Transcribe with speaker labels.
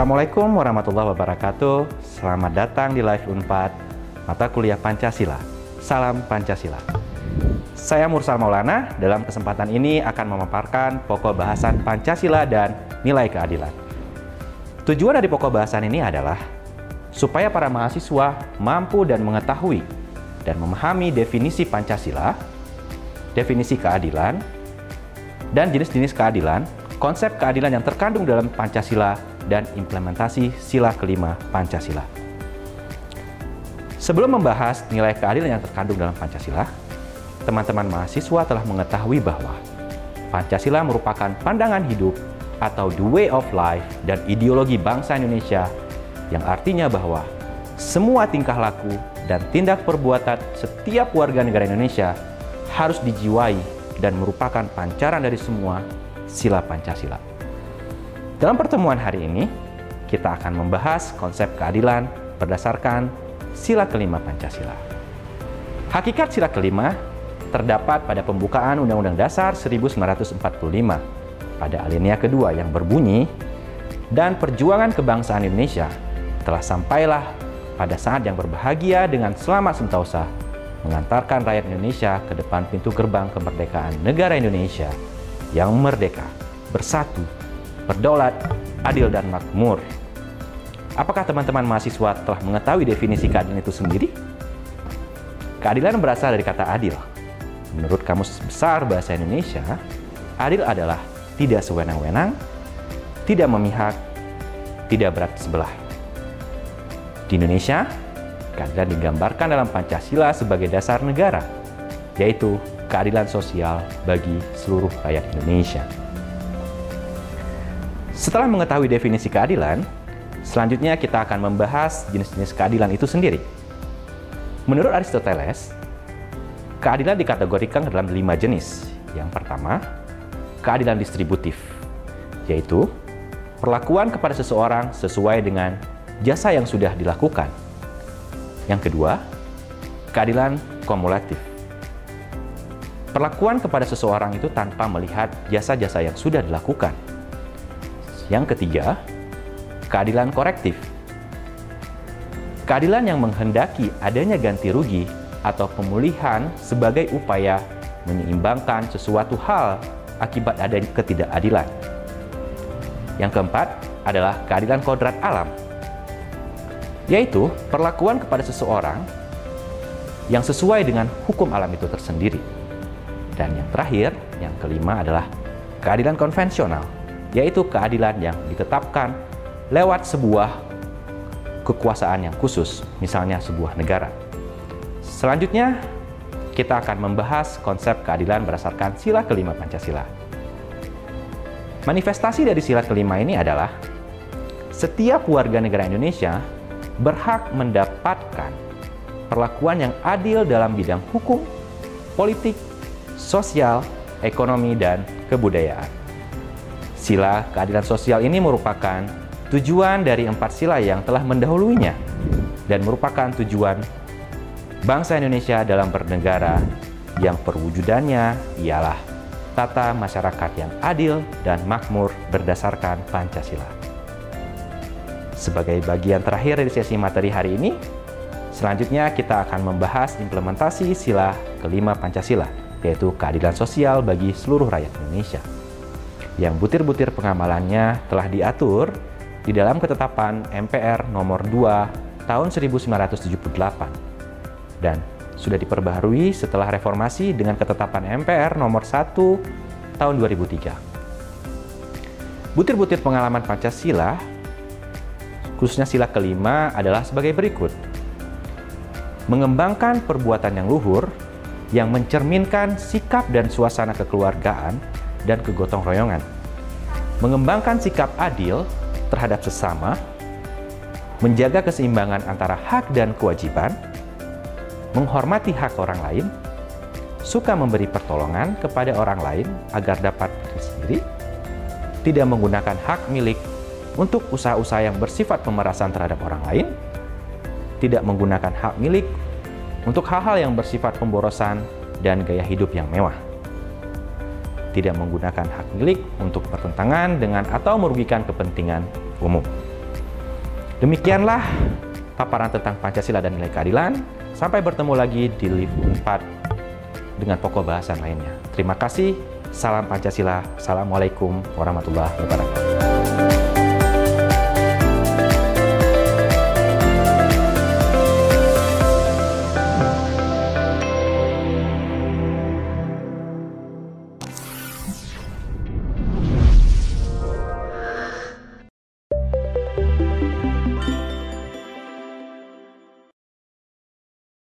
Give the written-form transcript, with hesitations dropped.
Speaker 1: Assalamualaikum warahmatullahi wabarakatuh. Selamat datang di Live Unpad, mata kuliah Pancasila. Salam Pancasila. Saya Mursal Maulana. Dalam kesempatan ini akan memaparkan pokok bahasan Pancasila dan nilai keadilan. Tujuan dari pokok bahasan ini adalah supaya para mahasiswa mampu dan mengetahui dan memahami definisi Pancasila, definisi keadilan, dan jenis-jenis keadilan, konsep keadilan yang terkandung dalam Pancasila, dan implementasi sila kelima Pancasila. Sebelum membahas nilai keadilan yang terkandung dalam Pancasila, teman-teman mahasiswa telah mengetahui bahwa Pancasila merupakan pandangan hidup atau the way of life dan ideologi bangsa Indonesia, yang artinya bahwa semua tingkah laku dan tindak perbuatan setiap warga negara Indonesia harus dijiwai dan merupakan pancaran dari semua sila Pancasila. Dalam pertemuan hari ini, kita akan membahas konsep keadilan berdasarkan sila kelima Pancasila. Hakikat sila kelima terdapat pada pembukaan Undang-Undang Dasar 1945 pada alinea kedua yang berbunyi, dan perjuangan kebangsaan Indonesia telah sampailah pada saat yang berbahagia dengan selamat sentosa mengantarkan rakyat Indonesia ke depan pintu gerbang kemerdekaan negara Indonesia yang merdeka, bersatu, berdaulat, adil, dan makmur. Apakah teman-teman mahasiswa telah mengetahui definisi keadilan itu sendiri? Keadilan berasal dari kata adil. Menurut Kamus Besar Bahasa Indonesia, adil adalah tidak sewenang-wenang, tidak memihak, tidak berat sebelah. Di Indonesia, keadilan digambarkan dalam Pancasila sebagai dasar negara, yaitu keadilan sosial bagi seluruh rakyat Indonesia. Setelah mengetahui definisi keadilan, selanjutnya kita akan membahas jenis-jenis keadilan itu sendiri. Menurut Aristoteles, keadilan dikategorikan dalam 5 jenis. Yang pertama, keadilan distributif, yaitu perlakuan kepada seseorang sesuai dengan jasa yang sudah dilakukan. Yang kedua, keadilan kumulatif. Perlakuan kepada seseorang itu tanpa melihat jasa-jasa yang sudah dilakukan. Yang ketiga, keadilan korektif. Keadilan yang menghendaki adanya ganti rugi atau pemulihan sebagai upaya menyeimbangkan sesuatu hal akibat adanya ketidakadilan. Yang keempat adalah keadilan kodrat alam, yaitu perlakuan kepada seseorang yang sesuai dengan hukum alam itu tersendiri. Dan yang terakhir, yang kelima adalah keadilan konvensional, yaitu keadilan yang ditetapkan lewat sebuah kekuasaan yang khusus, misalnya sebuah negara. Selanjutnya, kita akan membahas konsep keadilan berdasarkan sila kelima Pancasila. Manifestasi dari sila kelima ini adalah setiap warga negara Indonesia berhak mendapatkan perlakuan yang adil dalam bidang hukum, politik, sosial, ekonomi, dan kebudayaan. Sila keadilan sosial ini merupakan tujuan dari 4 sila yang telah mendahuluinya dan merupakan tujuan bangsa Indonesia dalam bernegara yang perwujudannya ialah tata masyarakat yang adil dan makmur berdasarkan Pancasila. Sebagai bagian terakhir dari sesi materi hari ini, selanjutnya kita akan membahas implementasi sila kelima Pancasila, yaitu keadilan sosial bagi seluruh rakyat Indonesia, yang butir-butir pengamalannya telah diatur di dalam ketetapan MPR nomor 2 tahun 1978 dan sudah diperbaharui setelah reformasi dengan ketetapan MPR nomor 1 tahun 2003. Butir-butir pengalaman Pancasila, khususnya sila kelima, adalah sebagai berikut. Mengembangkan perbuatan yang luhur yang mencerminkan sikap dan suasana kekeluargaan dan kegotong royongan, mengembangkan sikap adil terhadap sesama, menjaga keseimbangan antara hak dan kewajiban, menghormati hak orang lain, suka memberi pertolongan kepada orang lain agar dapat diri sendiri, tidak menggunakan hak milik untuk usaha-usaha yang bersifat pemerasan terhadap orang lain, tidak menggunakan hak milik untuk hal-hal yang bersifat pemborosan dan gaya hidup yang mewah, tidak menggunakan hak milik untuk bertentangan dengan atau merugikan kepentingan umum. Demikianlah paparan tentang Pancasila dan nilai keadilan. Sampai bertemu lagi di live 4 dengan pokok bahasan lainnya. Terima kasih. Salam Pancasila. Assalamualaikum warahmatullahi wabarakatuh.